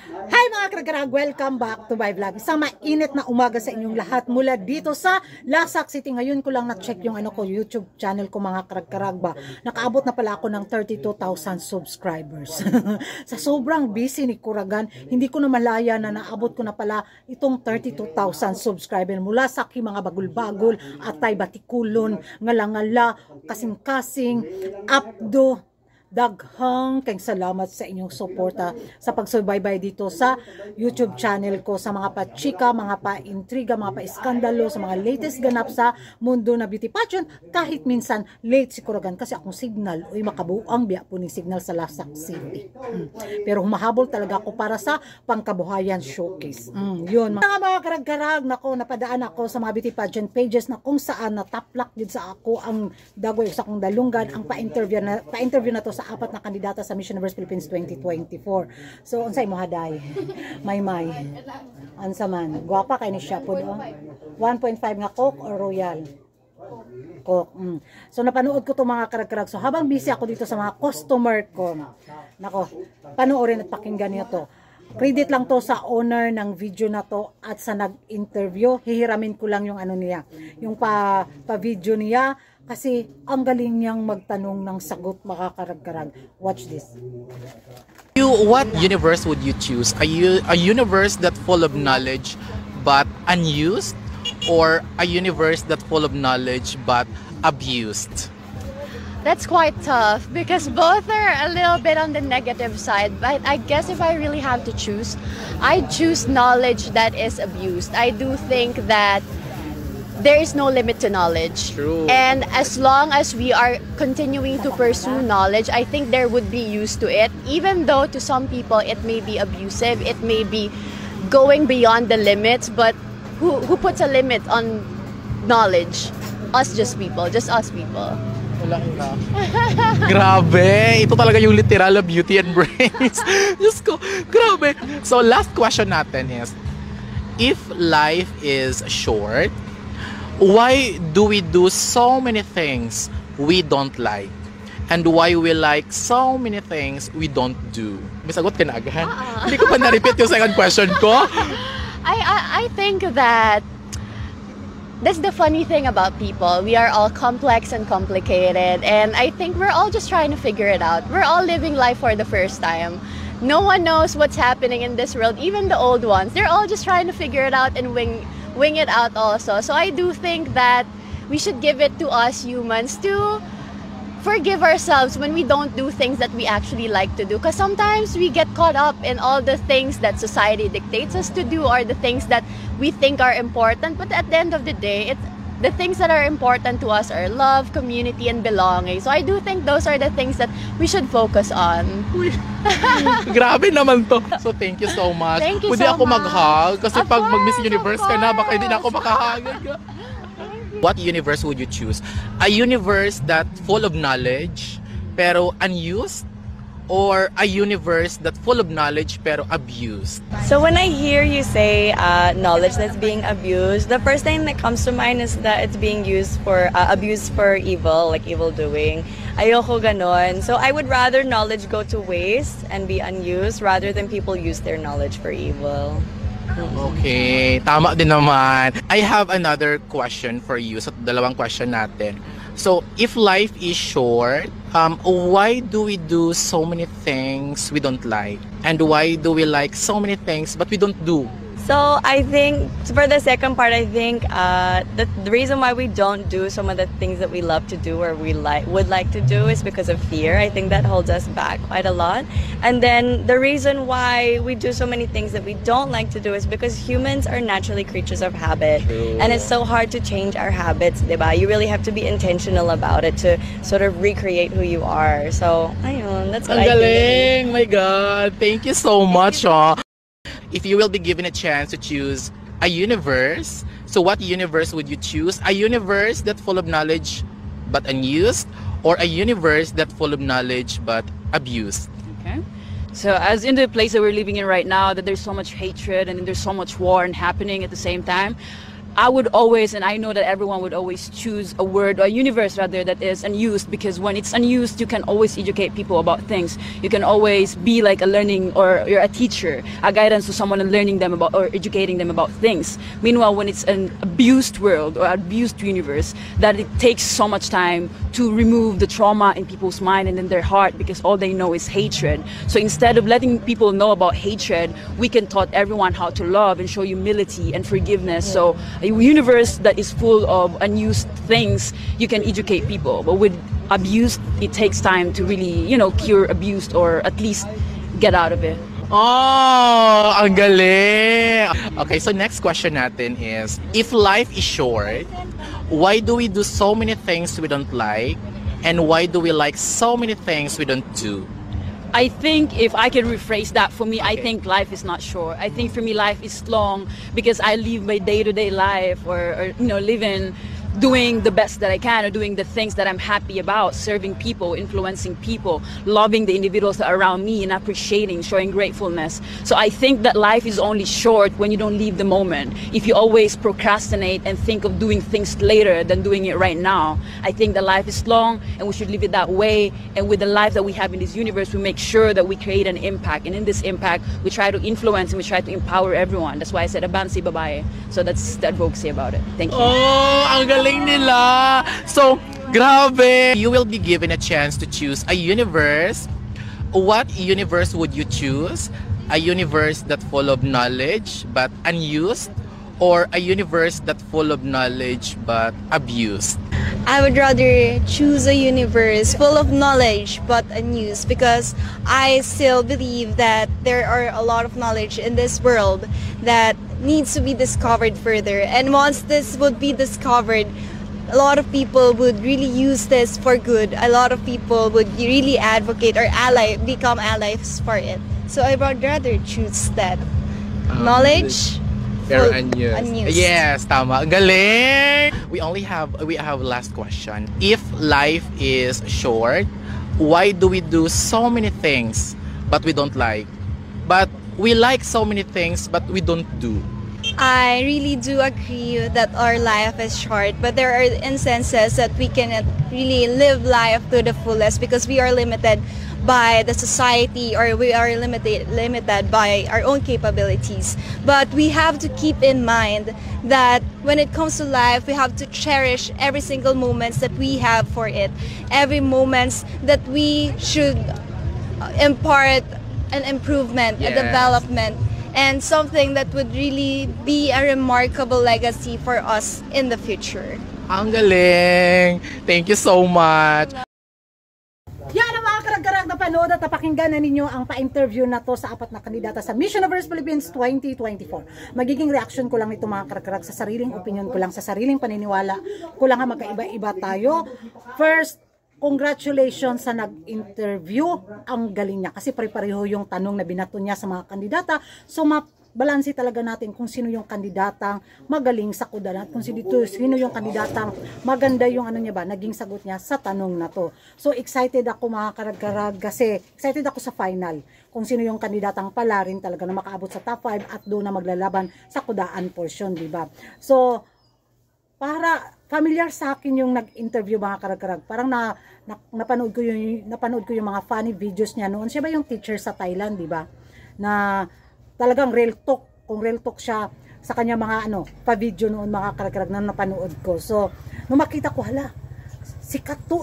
Hi mga kragrag! Welcome back to my vlog. Isang mainit na umaga sa inyong lahat mula dito sa Lasak City. Ngayon ko lang na-check yung YouTube channel ko mga kragrag ba. Nakaabot na pala ako ng 32,000 subscribers. Sa sobrang busy ni Kuragan, hindi ko na malaya na naabot ko na pala itong 32,000 subscribers mula sa mga bagul-bagul, atay batikulon, ngala-ngala, kasing-kasing, apdo, daghang kayong salamat sa inyong suporta sa pagsubaybay dito sa YouTube channel ko, sa mga pa-chika, mga pa-intriga, mga pa-iskandalo, sa mga latest ganap sa mundo na beauty pageant. Kahit minsan late si Kuragan kasi akong signal uy makabuang biya po ni signal sa Lasak City. Pero humahabol talaga ako para sa pangkabuhayan showcase. Yun mga karag-karag, nako napadaan ako sa mga beauty pageant pages na kung saan nataplak din sa ako ang dagway sa akong dalunggan ang pa-interview na to sa apat na kandidata sa Miss Universe Philippines 2024. So unsay mo haday? May ansa man gwapa kay ni siya pud 1.5 nga Coke or Royal Coke. So napanood ko to mga karag-karag. So habang busy ako dito sa mga customer ko, nako panoorin at pakinggan niyo to. Credit lang to sa owner ng video na to at sa nag-interview. Hihiramin ko lang yung ano niya, yung pa-video niya kasi ang galing niyang magtanong ng sagot makakarag-karag. Watch this. What universe would you choose? A universe that full of knowledge but unused, or a universe that full of knowledge but abused? That's quite tough because both are a little bit on the negative side, but I guess if I really have to choose, I choose knowledge that is abused. I do think that there is no limit to knowledge. True. And as long as we are continuing to pursue knowledge, I think there would be use to it, even though to some people it may be abusive, it may be going beyond the limits, but who puts a limit on knowledge? Us people, just us people. Wala na. Grabe! Ito talaga yung literal beauty and brains. Diyos ko, grabe. So last question natin is, if life is short, why do we do so many things we don't like? And why we like so many things we don't do? May sagot ka na agahan? Hindi ko pa na-repeat yung second question ko. I think that that's the funny thing about people. We are all complex and complicated, and I think we're all just trying to figure it out. We're all living life for the first time. No one knows what's happening in this world, even the old ones. They're all just trying to figure it out and wing it out also. So I do think that we should give it to us humans to forgive ourselves when we don't do things that we actually like to do, because sometimes we get caught up in all the things that society dictates us to do or the things that we think are important, but at the end of the day, the things that are important to us are love, community, and belonging. So I do think those are the things that we should focus on. Grabe naman to. So thank you so much. Thank you Pwede so ako mag-hug kasi Of pag course, mag-Miss Universe ka na, of baka hindi na ako makahag. What universe would you choose? A universe that full of knowledge pero unused, or a universe that full of knowledge pero abused? So when I hear you say knowledge that's being abused, the first thing that comes to mind is that it's being used for abused for evil, like evil doing. Ayoko ganon. So I would rather knowledge go to waste and be unused rather than people use their knowledge for evil. Okay, tama din naman. I have another question for you. So dalawang question natin. So if life is short, why do we do so many things we don't like? And why do we like so many things but we don't do? So I think for the second part, I think the reason why we don't do some of the things that we love to do or we would like to do is because of fear. I think that holds us back quite a lot. And then the reason why we do so many things that we don't like to do is because humans are naturally creatures of habit. True. And it's so hard to change our habits, diba? You really have to be intentional about it to sort of recreate who you are. So ayun, that's what Ang I think. galing! My God! Thank you so much, If you will be given a chance to choose a universe, so what universe would you choose? A universe that full of knowledge but unused, or a universe that full of knowledge but abused? Okay. So as in the place that we're living in right now, that there's so much hatred and there's so much war and happening at the same time, I would always, and I know that everyone would always choose a word or a universe rather that is unused, because when it's unused, you can always educate people about things. You can always be like a learning, or you're a teacher, a guidance to someone and learning them about or educating them about things. Meanwhile, when it's an abused world or abused universe, that it takes so much time to remove the trauma in people's mind and in their heart, because all they know is hatred. So instead of letting people know about hatred, we can taught everyone how to love and show humility and forgiveness. So a universe that is full of unused things, you can educate people. But with abuse, it takes time to really, cure abuse or at least get out of it. Oh, ang galing! Okay, so next question natin is, if life is short, why do we do so many things we don't like? And why do we like so many things we don't do? I think if I can rephrase that, for me, I think life is not short. I think for me, life is long because I live my day-to-day life or living, doing the best that I can, or doing the things that I'm happy about, serving people, influencing people, loving the individuals that are around me, and appreciating, showing gratefulness. So I think that life is only short when you don't live the moment. If you always procrastinate and think of doing things later than doing it right now, I think that life is long and we should live it that way. And with the life that we have in this universe, we make sure that we create an impact. And in this impact, we try to influence and we try to empower everyone. That's why I said abansi babae. So that's the advocacy about it. Thank you. Oh, ang galing nila. So, grabe. You will be given a chance to choose a universe. What universe would you choose? A universe that full of knowledge but unused, or a universe that full of knowledge but abused? I would rather choose a universe full of knowledge but unused, because I still believe that there are a lot of knowledge in this world that needs to be discovered further. And once this would be discovered, a lot of people would really use this for good. A lot of people would really advocate or become allies for it. So I would rather choose that. Knowledge Pero full- unused. Yes, tama. Galing! We have last question. If life is short, why do we do so many things but we don't like? But we like so many things but we don't do. I really do agree that our life is short, but there are instances that we cannot really live life to the fullest because we are limited by the society, or we are limited by our own capabilities. But we have to keep in mind that when it comes to life, we have to cherish every single moments that we have for it, every moments that we should impart an improvement, a Yes. development, and something that would really be a remarkable legacy for us in the future. Ang galing! Thank you so much! Yan ang mga karag-karag na panood at napakinggan na ninyo ang pa-interview na to sa apat na kandidata sa Miss Universe Philippines 2024. Magiging reaction ko lang ito mga karag-karag sa sariling opinion ko lang, sa sariling paniniwala ko lang, magkaiba-iba tayo. First, congratulations sa nag-interview. Ang galing niya kasi pare-pareho yung tanong na binato niya sa mga kandidata. So balansi talaga natin kung sino yung kandidatang magaling sa kudalan at kung sino yung kandidatang maganda yung naging sagot niya sa tanong na to. So excited ako mga karag-karag kasi excited ako sa final kung sino yung kandidatang pala rin talaga na makaabot sa top 5 at doon na maglalaban sa kudaan portion, di ba? So para familiar sa akin yung nag-interview mga karag-karag. Parang napanood ko yung mga funny videos niya noon. Siya ba yung teacher sa Thailand, di ba? Na talagang real talk, kung real talk siya sa kanya mga pa-video noon mga karag-karag na napanood ko. So, nung makita ko, hala, sikat to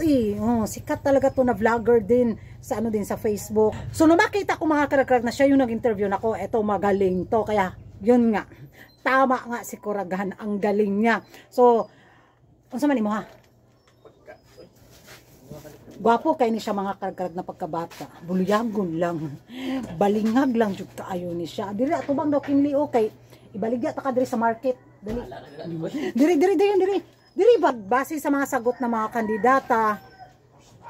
sikat talaga to na vlogger din sa sa Facebook. So, nung makita ko mga karag-karag na siya yung nag-interview nako, eto magaling to. Kaya, yun nga, tama nga si Kuragahan, ang galing niya. So, unsa man mo ha? Gwapo kay ni siya mga karag-karag na pagkabata. Buluyagon lang. Balingag lang jud kaayo ni siya. Diri ato bang daw kinlio kay ibaligya ta ka diri sa market. Dali. Diri base sa mga sagot ng mga kandidata,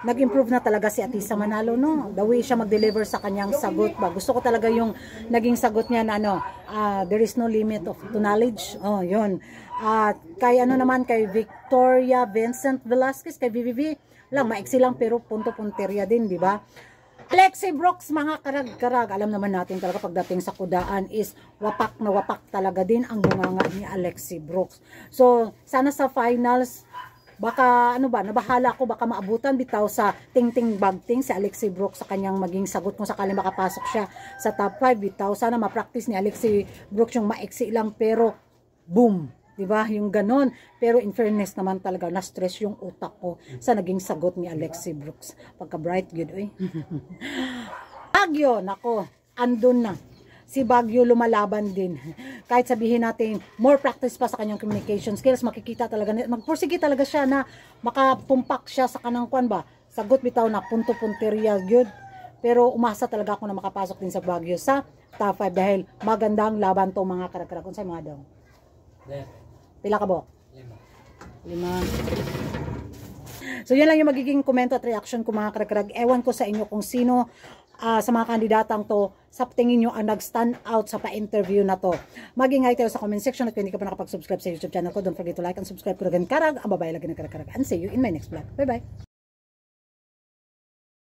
nag-improve na talaga si Atisa Manalo, no? The way siya mag-deliver sa kanyang sagot ba. Gusto ko talaga yung naging sagot niya na there is no limit to knowledge. Oh, yun. At kay naman kay Victoria Vincent Velasquez, kay VVV lang, maiksi lang pero punto-punterya din, di ba? Alexi Brooks, mga karag-karag, alam naman natin talaga pagdating sa kudaan is wapak na wapak talaga din ang bunganga ni Alexi Brooks. So, sana sa finals, baka ano ba, nabahala ko baka maabutan bitaw sa ting-ting bagting si Alexi Brooks sa kanyang maging sagot kung sakaling makapasok siya sa top 5 bitaw. Sana ma-practice ni Alexi Brooks yung maiksi lang pero boom. Diba? Yung ganon. Pero in fairness naman talaga, na-stress yung utak ko sa naging sagot ni Alexi Brooks. Pagka-bright good, eh. Baguio, nako, andun na. Si Baguio lumalaban din. Kahit sabihin natin, more practice pa sa kanyang communication skills, makikita talaga, magpursige talaga siya na makapumpak siya sa kanang kwan ba. Sagot bitaw na punto-punterial good. Pero umasa talaga ako na makapasok din sa Baguio sa top 5 dahil magandang laban to mga karag-karag. Unsay mga daw? Pila ka bo? 5. So yun lang yung magiging komento at reaction ko mga karag-karag. Ewan ko sa inyo kung sino sa mga kandidatang to sa tingin nyo ang nag-stand out sa pa-interview na to. Mag-ingay tayo sa comment section at kung hindi ka pa nakapag-subscribe sa YouTube channel ko, don't forget to like and subscribe ko rin karag. Ang babae lagi ng karag-karag. And see you in my next vlog. Bye bye!